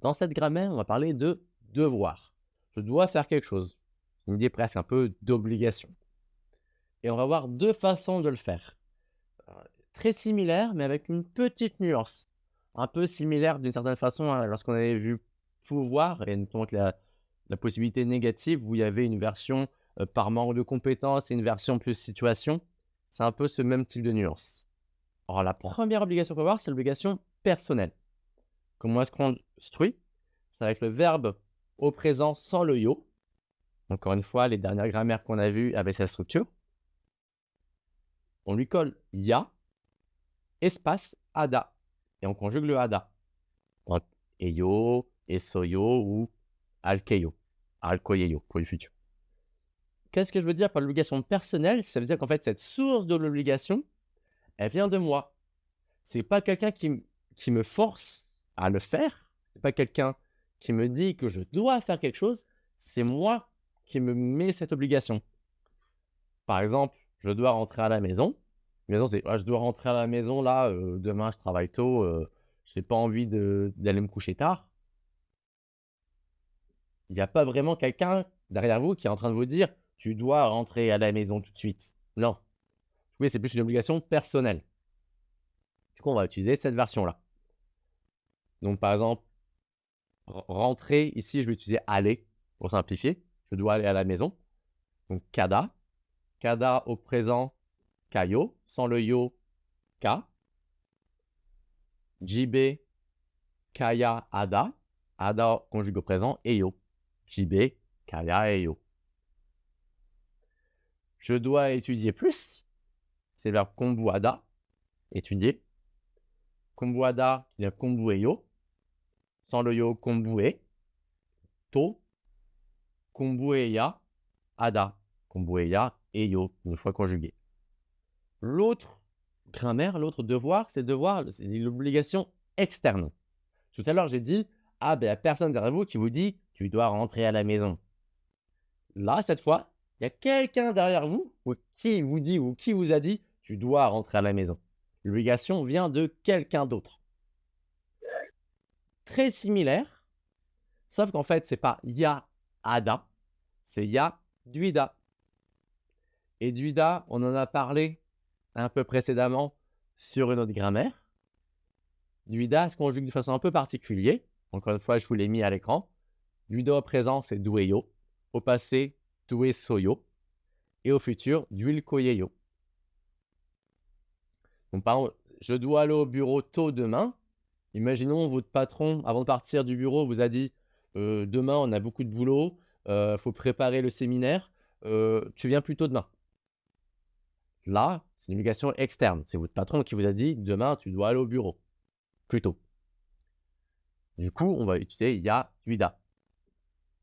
Dans cette grammaire, on va parler de devoir. Je dois faire quelque chose. Une idée presque un peu d'obligation. Et on va voir deux façons de le faire. Euh, Très similaires, mais avec une petite nuance. Un peu similaire d'une certaine façon à lorsqu'on avait vu pouvoir, et notamment avec la possibilité négative où il y avait une version par manque de compétences et une version plus situation. C'est un peu ce même type de nuance. Alors, la première obligation qu'on va voir, c'est l'obligation personnelle. Comment est-ce qu'on construit? C'est avec le verbe au présent sans le yo. Encore une fois, les dernières grammaires qu'on a vues avec sa structure. On lui colle ya, espace ada. Et on conjugue le ada. Donc, eyo, esoyo ou alkeyo. Alkoyeyo pour le futur. Qu'est-ce que je veux dire par l'obligation personnelle? Ça veut dire qu'en fait, cette source de l'obligation, elle vient de moi. C'est pas quelqu'un qui me force à le faire. C'est pas quelqu'un qui me dit que je dois faire quelque chose. C'est moi qui me mets cette obligation. Par exemple, je dois rentrer à la maison. Maison, c'est je dois rentrer à la maison là. Demain, je travaille tôt. J'ai pas envie d'aller me coucher tard. Il n'y a pas vraiment quelqu'un derrière vous qui est en train de vous dire tu dois rentrer à la maison tout de suite. Non. Oui, c'est plus une obligation personnelle. Du coup, on va utiliser cette version-là. Donc, par exemple, rentrer, ici, je vais utiliser aller pour simplifier. Je dois aller à la maison. Donc, kada. Kada au présent, kayo. Sans le yo, ka. JB, kaya, ada. Ada conjugue au présent, eyo. JB, kaya, eyo. Je dois étudier plus. C'est le verbe kombuada, étudier. Kombuada, qui vient kombueyo. Sans le yo, kombue. To, kombueya, ada. Kombueya, eyo, une fois conjugué. L'autre grammaire, l'autre devoir, c'est l'obligation externe. Tout à l'heure, j'ai dit, ah ben, il n'y a personne derrière vous qui vous dit, tu dois rentrer à la maison. Là, cette fois, il y a quelqu'un derrière vous qui vous dit ou qui vous a dit, tu dois rentrer à la maison. L'obligation vient de quelqu'un d'autre. Très similaire, sauf qu'en fait, c'est pas ya ada, c'est ya duida. Et duida, on en a parlé un peu précédemment sur une autre grammaire. Duida se conjugue de façon un peu particulière. Encore une fois, je vous l'ai mis à l'écran. Duida au présent, c'est dueyo. Au passé, due soyo. Et au futur, duil koyeyo. Donc, par exemple, je dois aller au bureau tôt demain. Imaginons votre patron, avant de partir du bureau, vous a dit demain, on a beaucoup de boulot, faut préparer le séminaire, tu viens plus tôt demain. Là, c'est une obligation externe. C'est votre patron qui vous a dit demain, tu dois aller au bureau plus tôt. Du coup, on va utiliser ya duida.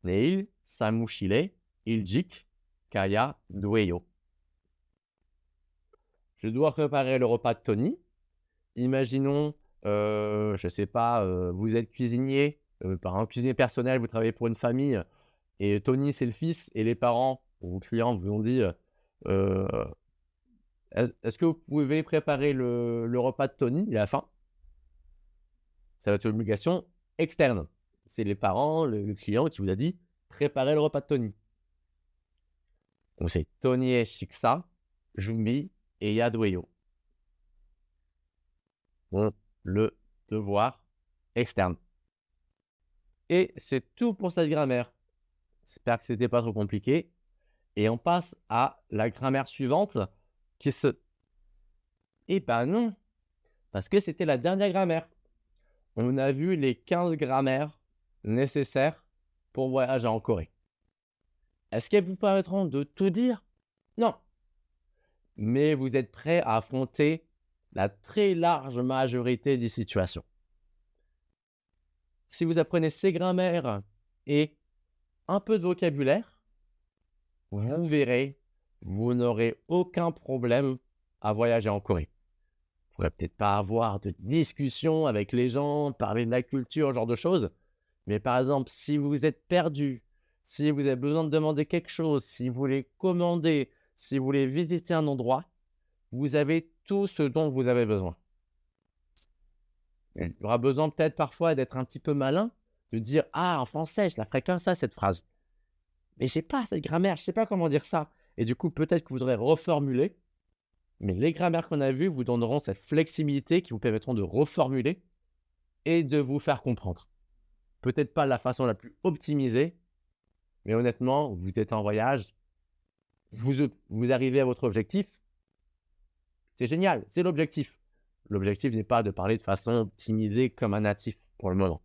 Neil, samushile, iljik, kaya dueyo. Je dois préparer le repas de Tony. Imaginons, je ne sais pas, vous êtes cuisinier, par exemple cuisinier personnel, vous travaillez pour une famille et Tony, c'est le fils et les parents ou vos clients vous ont dit, est-ce que vous pouvez préparer le repas de Tony? Il a faim. Ça va être une obligation externe. C'est les parents, le client qui vous a dit préparez le repas de Tony. Donc c'est Tony shiksa, jumi et yadueyo. Bon, le devoir externe. Et c'est tout pour cette grammaire. J'espère que ce n'était pas trop compliqué. Et on passe à la grammaire suivante qui se... Eh ben non, parce que c'était la dernière grammaire. On a vu les 15 grammaires nécessaires pour voyager en Corée. Est-ce qu'elles vous permettront de tout dire? Non. Mais vous êtes prêts à affronter la très large majorité des situations. Si vous apprenez ces grammaires et un peu de vocabulaire, vous verrez, vous n'aurez aucun problème à voyager en Corée. Vous ne pourrez peut-être pas avoir de discussion avec les gens, parler de la culture, ce genre de choses. Mais par exemple, si vous êtes perdu, si vous avez besoin de demander quelque chose, si vous voulez commander, si vous voulez visiter un endroit, vous avez tout ce dont vous avez besoin. Il y aura besoin peut-être parfois d'être un petit peu malin, de dire: «Ah, en français, je la ferai comme ça, cette phrase. Mais j'ai pas cette grammaire, je sais pas comment dire ça» et du coup, peut-être que vous devrez reformuler, mais les grammaires qu'on a vues vous donneront cette flexibilité qui vous permettront de reformuler et de vous faire comprendre. Peut-être pas la façon la plus optimisée, mais honnêtement, vous êtes en voyage, vous arrivez à votre objectif, c'est génial, c'est l'objectif. L'objectif n'est pas de parler de façon optimisée comme un natif pour le moment.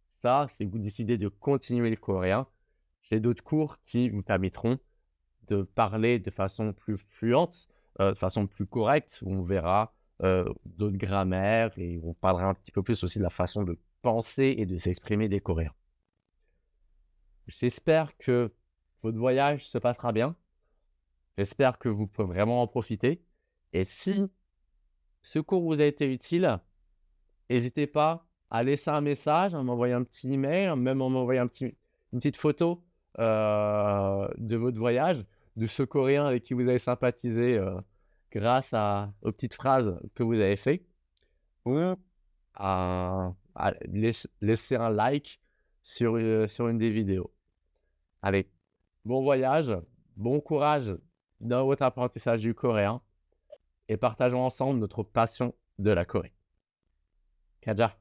Ça, c'est vous décidez de continuer le coréen. J'ai d'autres cours qui vous permettront de parler de façon plus fluente, de façon plus correcte, où on verra d'autres grammaires et on parlera un petit peu plus aussi de la façon de penser et de s'exprimer des Coréens. J'espère que votre voyage se passera bien. J'espère que vous pourrez vraiment en profiter. Et si ce cours vous a été utile, n'hésitez pas à laisser un message, à m'envoyer un petit email, même en m'envoyant une petite photo de votre voyage, de ce Coréen avec qui vous avez sympathisé grâce aux petites phrases que vous avez fait, ou à laisser un like sur une des vidéos. Allez, bon voyage, bon courage dans votre apprentissage du coréen et partageons ensemble notre passion de la Corée. Kaja.